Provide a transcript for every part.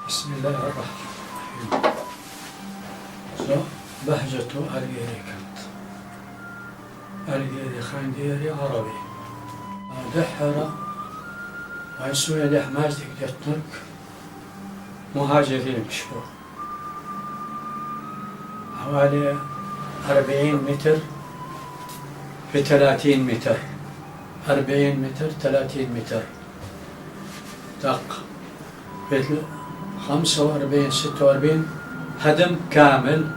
بسم الله الرحمن الرحيم. بهجة أرجيري كانت أرجيري خانديري عربي دحرة ويسوي لي حماجتك جتنك مهاجرين مشهور حوالي 40 متر في 30 متر 40 متر 30 متر دق في 45 46 هدم كامل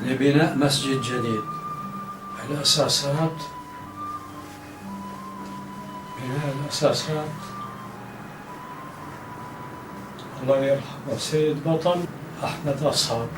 لبناء مسجد جديد. الأساسات بناء الأساسات الله يرحمه سيد بطل أحمد أصحاب.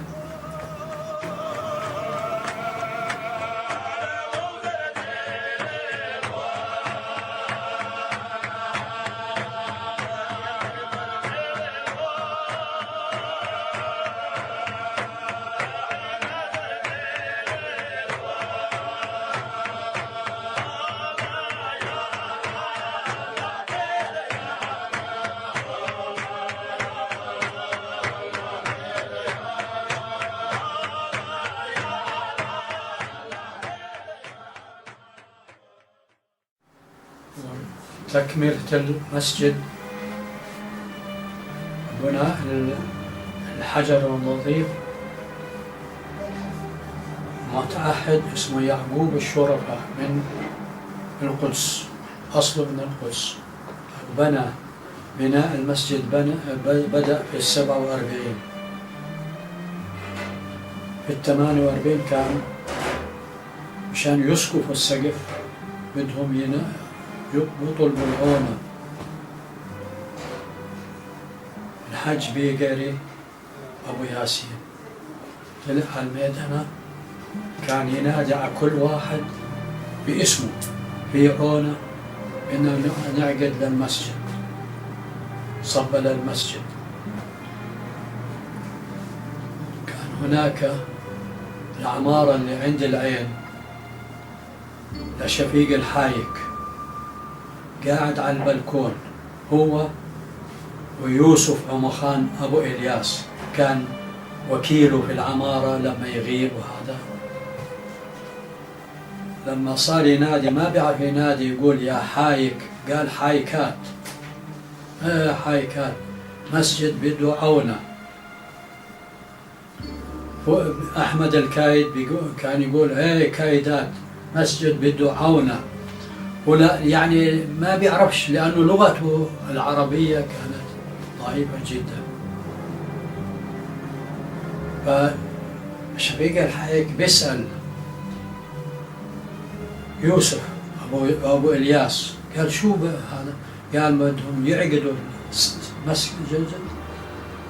تكملة المسجد بناء الحجر النظيف متعهد اسمه يعقوب الشرفة من القدس، أصله من القدس. بنى بناء المسجد بدأ في 47. في 48 كان مشان يسقفوا السقف بدهم يطلبوا العونة. الحج بيقري أبو ياسين طلع على الميدانة كان ينادي على كل واحد باسمه في عونة إنه نعقد للمسجد، صب للمسجد. كان هناك العمارة اللي عند العين لشفيق الحايك قاعد على البلكون هو ويوسف عمخان أبو إلياس كان وكيله في العمارة لما يغيب. وهذا لما صار ينادي ما بيعرف ينادي يقول يا حايك، قال حايكات حايكات مسجد بده عونة. أحمد الكايد كان يقول كايدات مسجد بده عونة. ولا يعني ما بيعرفش لأنه لغته العربية كانت ضعيفة جدا. فشفيق الحايك بيسأل يوسف أبو إلياس قال شو هذا؟ قال بدهم يعقدوا مسجد جديد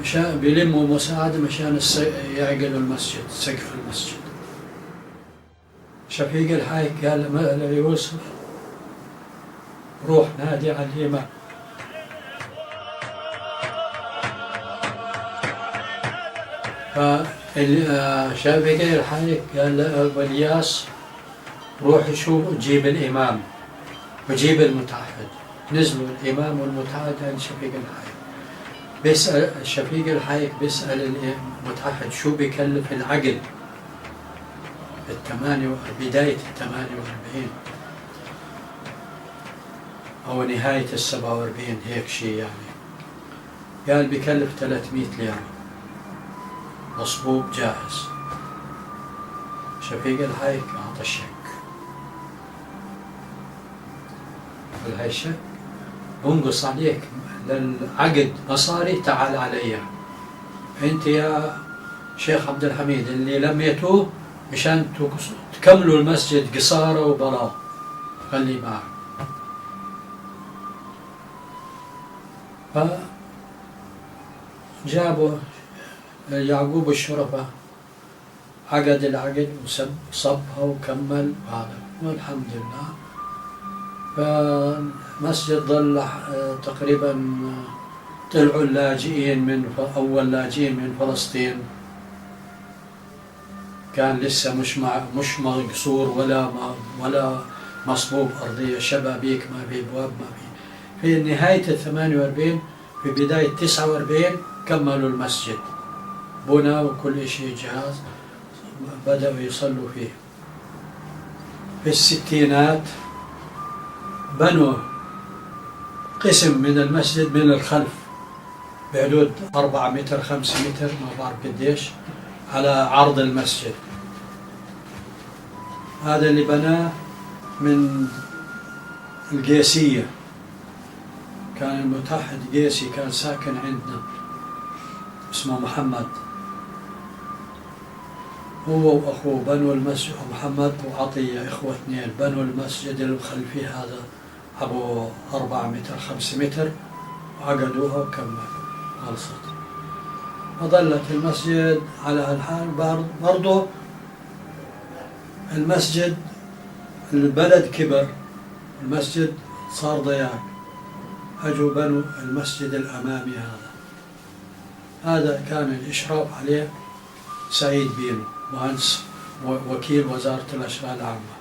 مشان بيلموا مساعدة مشان يعقدوا المسجد، سقف المسجد. شفيق الحايك قال ليوسف روح نادي على الإمام. فشفيق الحايك قال لأبو إلياس روح شوف جيب الإمام وجيب المتعهد. نزلوا الإمام والمتعهد عند شفيق الحايك. بيسأل شفيق الحايك بيسأل المتعهد شو بيكلف العقد بداية 48 أو نهاية 47 هيك شيء يعني. قال بيكلف 300 ليرة مصبوب جاهز. شفيق الحايك أعطى الشك. قال هاي الشك بنقص عليك للعقد مصاري تعال علي أنت يا شيخ عبد الحميد اللي لميتوه مشان تكملوا المسجد قصارى وبلاط خلي معك. فجابوا يعقوب الشرفة عقد العقد وصبها وكمل هذا والحمد لله. فالمسجد ظل تقريبا طلعوا اللاجئين أول لاجئين من فلسطين كان لسه مش مقصور ولا مصبوب أرضية، شبابيك ما في، أبواب ما في. في نهاية 48 في بداية 49 كملوا المسجد، بنى وكل شيء جاهز، بدأوا يصلوا فيه. في الستينات بنوا قسم من المسجد من الخلف بحدود 4 متر 5 متر ما بعرف قديش على عرض المسجد. هذا اللي بناه من القيسية، كان المتحد قيسي كان ساكن عندنا اسمه محمد، هو وأخوه بنوا المسجد، محمد وعطية إخوة اثنين بنوا المسجد الخلفي هذا أبو 4 متر 5 متر، وعقدوها وكملوا خلصت. وظلت المسجد على هالحال. برضه المسجد البلد كبر، المسجد صار ضياق، أجوا بنوا المسجد الأمامي هذا كان الإشراف عليه سعيد بينو، مهندس وكيل وزارة الأشغال العامة.